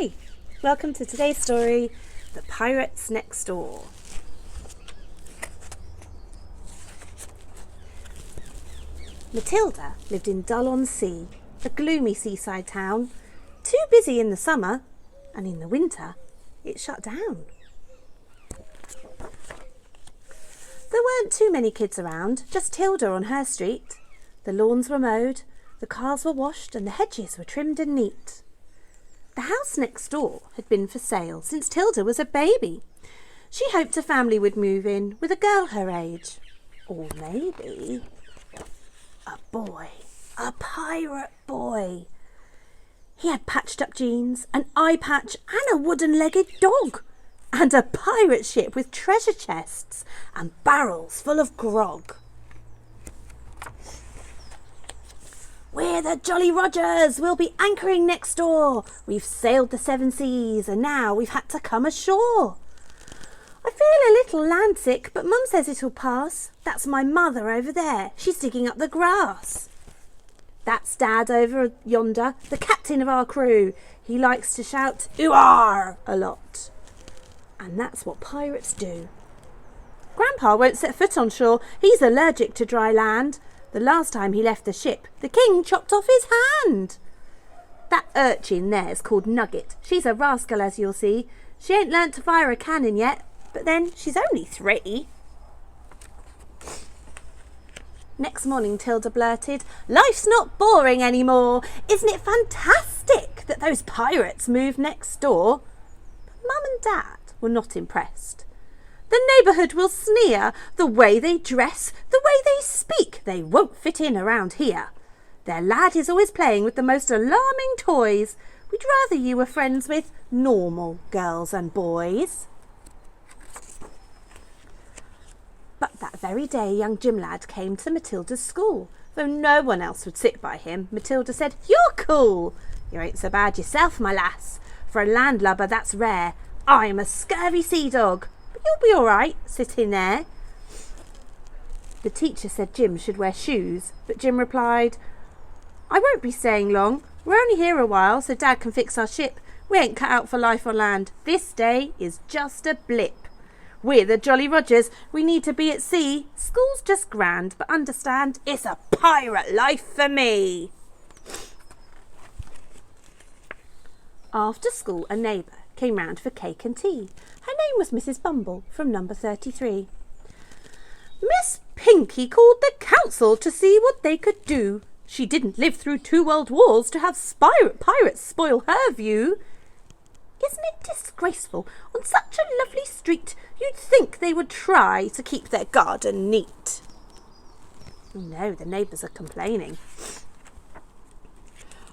Hi, welcome to today's story, The Pirates Next Door. Matilda lived in Dull-on-Sea, a gloomy seaside town, too busy in the summer, and in the winter it shut down. There weren't too many kids around, just Tilda on her street. The lawns were mowed, the cars were washed, and the hedges were trimmed and neat. The house next door had been for sale since Tilda was a baby. She hoped a family would move in with a girl her age. Or maybe a boy, a pirate boy. He had patched up jeans, an eye patch and a wooden-legged dog, and a pirate ship with treasure chests and barrels full of grog. We're the Jolly Rogers, we'll be anchoring next door. We've sailed the 7 seas and now we've had to come ashore. I feel a little landsick, but Mum says it'll pass. That's my mother over there, she's digging up the grass. That's Dad over yonder, the captain of our crew. He likes to shout, "Ooh-ar!" a lot. And that's what pirates do. Grandpa won't set foot on shore, he's allergic to dry land. The last time he left the ship, the king chopped off his hand. That urchin there's called Nugget. She's a rascal, as you'll see. She ain't learnt to fire a cannon yet, but then she's only 3. Next morning Tilda blurted, "Life's not boring anymore. Isn't it fantastic that those pirates moved next door?" But Mum and Dad were not impressed. The neighbourhood will sneer. The way they dress, the way they speak, they won't fit in around here. Their lad is always playing with the most alarming toys. We'd rather you were friends with normal girls and boys. But that very day young Jim Lad came to Matilda's school. Though no one else would sit by him, Matilda said, "You're cool. You ain't so bad yourself, my lass. For a landlubber, that's rare. I'm a scurvy sea dog. You'll be all right, sitting there." The teacher said Jim should wear shoes, but Jim replied, "I won't be staying long. We're only here a while, so Dad can fix our ship. We ain't cut out for life on land. This day is just a blip. We're the Jolly Rogers. We need to be at sea. School's just grand, but understand, it's a pirate life for me." After school, a neighbour came round for cake and tea. Her name was Mrs. Bumble from number 33. Miss Pinky called the council to see what they could do. She didn't live through 2 world wars to have pirates spoil her view. Isn't it disgraceful? On such a lovely street, you'd think they would try to keep their garden neat. Oh no, the neighbours are complaining.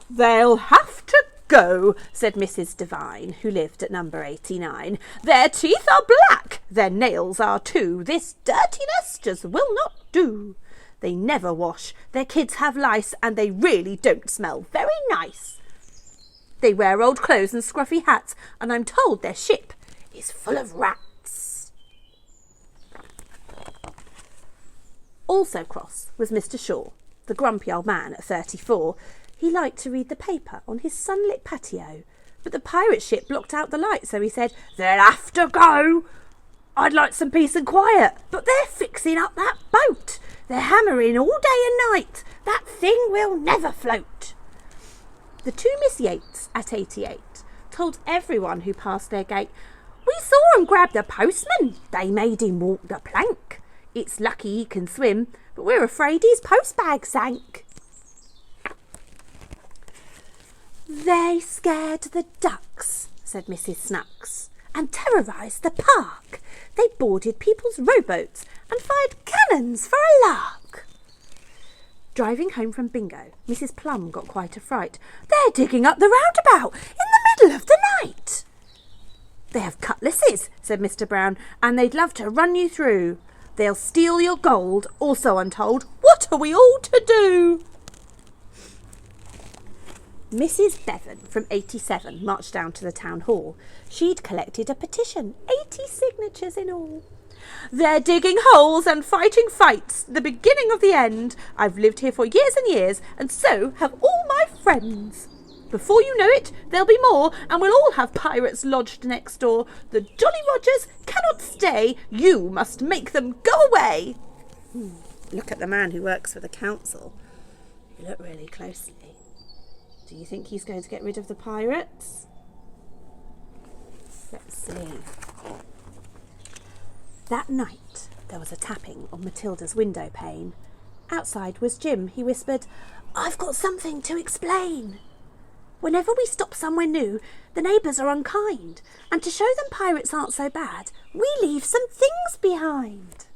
"They'll have to go," said Mrs. Devine, who lived at number 89. "Their teeth are black, their nails are too. This dirtiness just will not do. They never wash, their kids have lice, and they really don't smell very nice. They wear old clothes and scruffy hats, and I'm told their ship is full of rats." Also cross was Mr. Shaw, the grumpy old man at 34. He liked to read the paper on his sunlit patio, but the pirate ship blocked out the light, so he said, "They'll have to go. I'd like some peace and quiet, but they're fixing up that boat. They're hammering all day and night. That thing will never float." The 2 Miss Yates at 88 told everyone who passed their gate, "We saw 'em grab the postman. They made him walk the plank. It's lucky he can swim, but we're afraid his postbag sank." "They scared the ducks," said Mrs. Snooks, "and terrorised the park. They boarded people's rowboats and fired cannons for a lark." Driving home from bingo, Mrs. Plum got quite a fright. "They're digging up the roundabout in the middle of the night." "They have cutlasses," said Mr. Brown, "and they'd love to run you through. They'll steal your gold, also untold. What are we all to do?" Mrs. Bevan from 87 marched down to the town hall. She'd collected a petition, 80 signatures in all. "They're digging holes and fighting fights, the beginning of the end. I've lived here for years and years, and so have all my friends." Before you know it, there'll be more, and we'll all have pirates lodged next door. The Jolly Rogers cannot stay. You must make them go away. Look at the man who works for the council. You look really closely. Do you think he's going to get rid of the pirates? Let's see. That night, there was a tapping on Matilda's window pane. Outside was Jim. He whispered, "I've got something to explain. Whenever we stop somewhere new, the neighbours are unkind, and to show them pirates aren't so bad, we leave some things behind."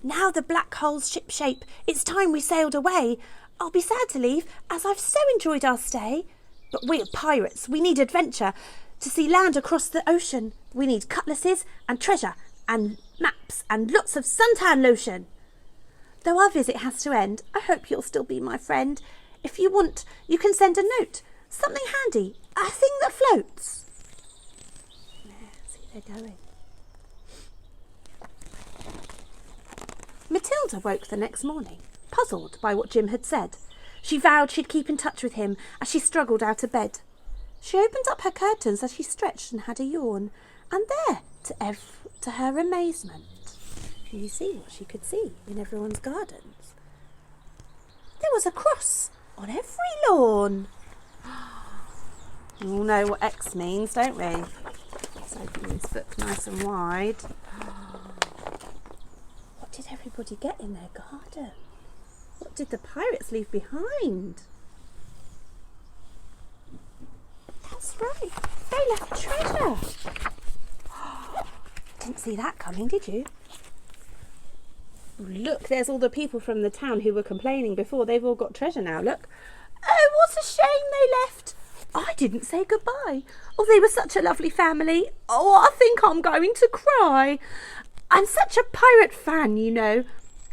Now the black hole's ship shape, it's time we sailed away. I'll be sad to leave, as I've so enjoyed our stay. But we're pirates, we need adventure. To see land across the ocean, we need cutlasses and treasure and maps and lots of suntan lotion. Though our visit has to end, I hope you'll still be my friend. If you want, you can send a note. Something handy, a thing that floats. Yeah, see, they're going. Matilda woke the next morning, puzzled by what Jim had said. She vowed she'd keep in touch with him as she struggled out of bed. She opened up her curtains as she stretched and had a yawn, and there, to her amazement, can you see what she could see in everyone's gardens? There was a cross on every lawn. We all know what X means, don't we? Let's open this book nice and wide. What did everybody get in their garden? What did the pirates leave behind? That's right, they left treasure. Didn't see that coming, did you? Look, there's all the people from the town who were complaining before. They've all got treasure now, look. Oh, what a shame they left. I didn't say goodbye. Oh, they were such a lovely family. Oh, I think I'm going to cry. I'm such a pirate fan, you know.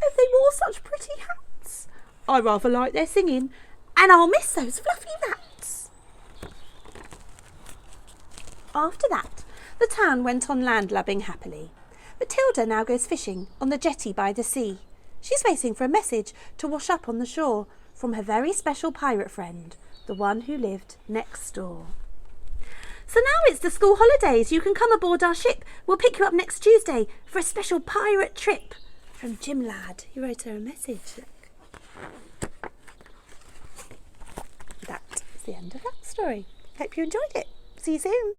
Oh, they wore such pretty hats. I rather like their singing, and I'll miss those fluffy rats. After that, the town went on landlubbing happily. Matilda now goes fishing on the jetty by the sea. She's waiting for a message to wash up on the shore from her very special pirate friend, the one who lived next door. So now it's the school holidays. You can come aboard our ship. We'll pick you up next Tuesday for a special pirate trip. From Jim Lad, who wrote her a message. Look. That's the end of that story. Hope you enjoyed it. See you soon.